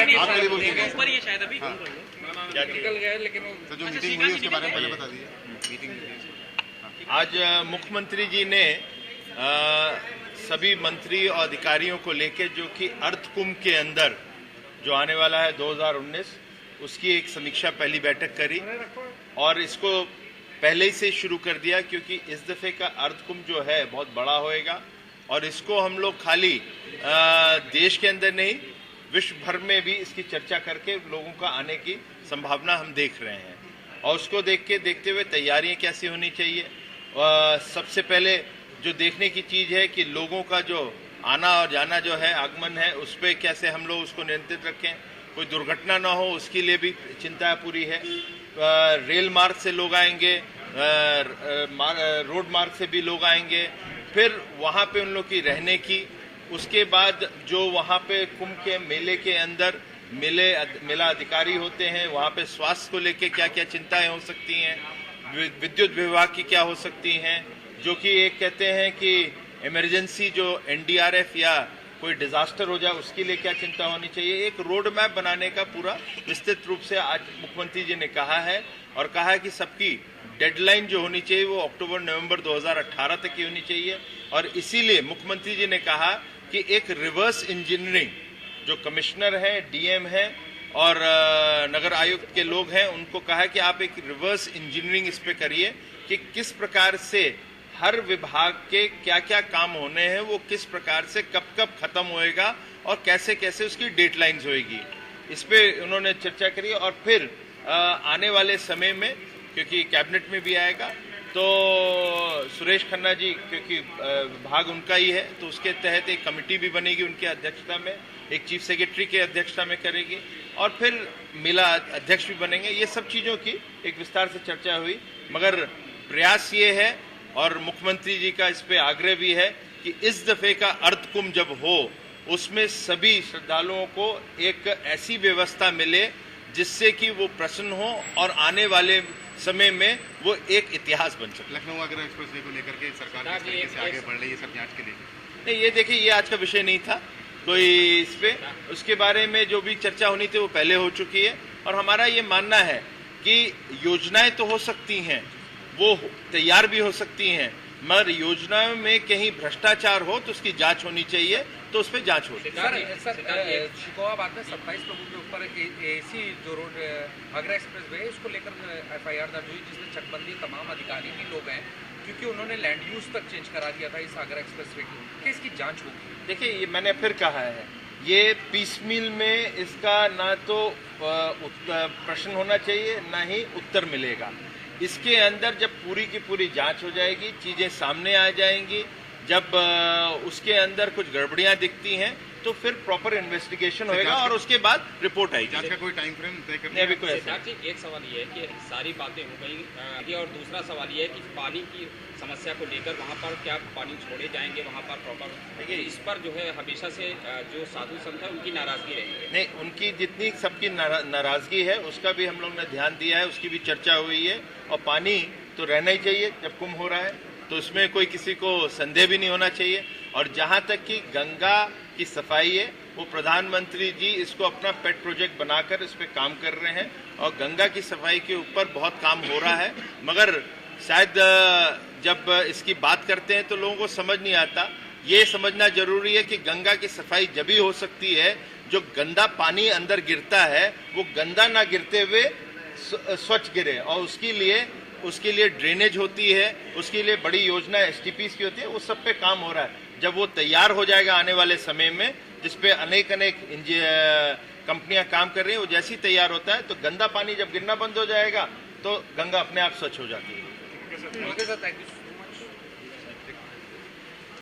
ऊपर ही शायद अभी निकल गए, लेकिन जो मीटिंग हुई उसके बारे में पहले बता दीजिए। आज मुख्यमंत्री जी ने सभी मंत्री और अधिकारियों को लेकर जो कि अर्थ कुंभ के अंदर जो आने वाला है 2019 उसकी एक समीक्षा पहली बैठक करी और इसको पहले ही से शुरू कर दिया, क्योंकि इस दफे का अर्थ कुंभ जो है बहुत बड़ा होएगा और इसको हम लोग खाली देश के अंदर नहीं विश्व भर में भी इसकी चर्चा करके लोगों का आने की संभावना हम देख रहे हैं। और उसको देखते हुए तैयारियां कैसी होनी चाहिए। सबसे पहले जो देखने की चीज है कि लोगों का जो आना और जाना जो है, आगमन है, उस पर कैसे हम लोग उसको नियंत्रित रखें, कोई दुर्घटना ना हो उसके लिए भी चिंता पूरी है। रेल मार्ग से लोग आएंगे, रोड मार्ग से भी लोग आएंगे, फिर वहाँ पे उन लोग की रहने की, उसके बाद जो वहाँ पे कुंभ के मेले के अंदर मेला अधिकारी होते हैं, वहाँ पे स्वास्थ्य को लेके क्या क्या चिंताएं हो सकती हैं, विद्युत विभाग की क्या हो सकती हैं, जो कि एक कहते हैं कि इमरजेंसी जो एनडीआरएफ या कोई डिजास्टर हो जाए उसके लिए क्या चिंता होनी चाहिए। एक रोड मैप बनाने का पूरा विस्तृत रूप से आज मुख्यमंत्री जी ने कहा है और कहा है कि सबकी डेडलाइन जो होनी चाहिए वो अक्टूबर-नवंबर 2018 तक की होनी चाहिए। और इसीलिए मुख्यमंत्री जी ने कहा कि एक रिवर्स इंजीनियरिंग जो कमिश्नर है, डीएम है और नगर आयुक्त के लोग हैं, उनको कहा कि आप एक रिवर्स इंजीनियरिंग इस पे करिए कि किस प्रकार से हर विभाग के क्या क्या काम होने हैं, वो किस प्रकार से कब कब खत्म होएगा और कैसे कैसे उसकी डेडलाइंस होएगी। इस पे उन्होंने चर्चा करी और फिर आने वाले समय में, क्योंकि कैबिनेट में भी आएगा, तो सुरेश खन्ना जी, क्योंकि विभाग उनका ही है, तो उसके तहत एक कमेटी भी बनेगी उनकी अध्यक्षता में, एक चीफ सेक्रेटरी की अध्यक्षता में करेगी और फिर मेला अध्यक्ष भी बनेंगे। ये सब चीज़ों की एक विस्तार से चर्चा हुई, मगर प्रयास ये है और मुख्यमंत्री जी का इस पे आग्रह भी है कि इस दफे का अर्थ कुंभ जब हो उसमें सभी श्रद्धालुओं को एक ऐसी व्यवस्था मिले जिससे कि वो प्रसन्न हो और आने वाले समय में वो एक इतिहास बन सके। लखनऊ आगरा एक्सप्रेसवे को लेकर के सरकार किस तरीके से आगे बढ़ रही है सब जांच के लिए? नहीं, ये देखिए, ये आज का विषय नहीं था कोई इस पे, उसके बारे में जो भी चर्चा होनी थी वो पहले हो चुकी है। और हमारा ये मानना है कि योजनाएं तो हो सकती हैं, वो तैयार भी हो सकती हैं, मगर योजनाओं में कहीं भ्रष्टाचार हो तो उसकी जांच होनी चाहिए, तो उस पर जांच होती है। सर शिकोहाबाद में 27 लोगों के ऊपर एसी जो रोड आगरा एक्सप्रेस वे है, इसको लेकर एफआईआर दर्ज हुई, जिसमें चकबंदी तमाम अधिकारी भी लोग हैं, क्योंकि उन्होंने लैंड यूज तक चेंज करा दिया था इस आगरा एक्सप्रेस वे की। क्या इसकी जांच होगी? देखिए, ये मैंने फिर कहा है, ये पीसमील में इसका ना तो प्रश्न होना चाहिए ना ही उत्तर मिलेगा। इसके अंदर जब पूरी की पूरी जांच हो जाएगी, चीजें सामने आ जाएंगी, जब उसके अंदर कुछ गड़बड़ियां दिखती हैं तो फिर प्रॉपर इन्वेस्टिगेशन होएगा और उसके बाद रिपोर्ट आएगी। जांच का कोई टाइम फ्रेम तय करना? अभी कोई ऐसा एक सवाल ये है कि सारी बातें हो गई और दूसरा सवाल ये है कि पानी की समस्या को लेकर वहाँ पर क्या पानी छोड़े जाएंगे वहाँ पर प्रॉपर? देखिए, इस पर जो है हमेशा से जो साधु संत है उनकी नाराजगी रही। नहीं, उनकी जितनी सबकी नाराजगी है उसका भी हम लोग ने ध्यान दिया है, उसकी भी चर्चा हुई है। और पानी तो रहना ही चाहिए जब कुंभ हो रहा है, तो उसमें कोई किसी को संदेह भी नहीं होना चाहिए। और जहाँ तक कि गंगा की सफाई है, वो प्रधानमंत्री जी इसको अपना पेट प्रोजेक्ट बनाकर इस पे काम कर रहे हैं और गंगा की सफाई के ऊपर बहुत काम हो रहा है। मगर शायद जब इसकी बात करते हैं तो लोगों को समझ नहीं आता। ये समझना जरूरी है कि गंगा की सफाई जब ही हो सकती है जो गंदा पानी अंदर गिरता है वो गंदा ना गिरते हुए स्वच्छ गिरे, और उसके लिए ड्रेनेज होती है, उसके लिए बड़ी योजना एसटीपीस की होती है, उस सब पे काम हो रहा है। जब वो तैयार हो जाएगा आने वाले समय में, जिसपे अनेक कंपनियां काम कर रही हैं, वो जैसे ही तैयार होता है तो गंदा पानी जब गिरना बंद हो जाएगा तो गंगा अपने आप स्वच्छ हो जाती है। Okay sir, thank you.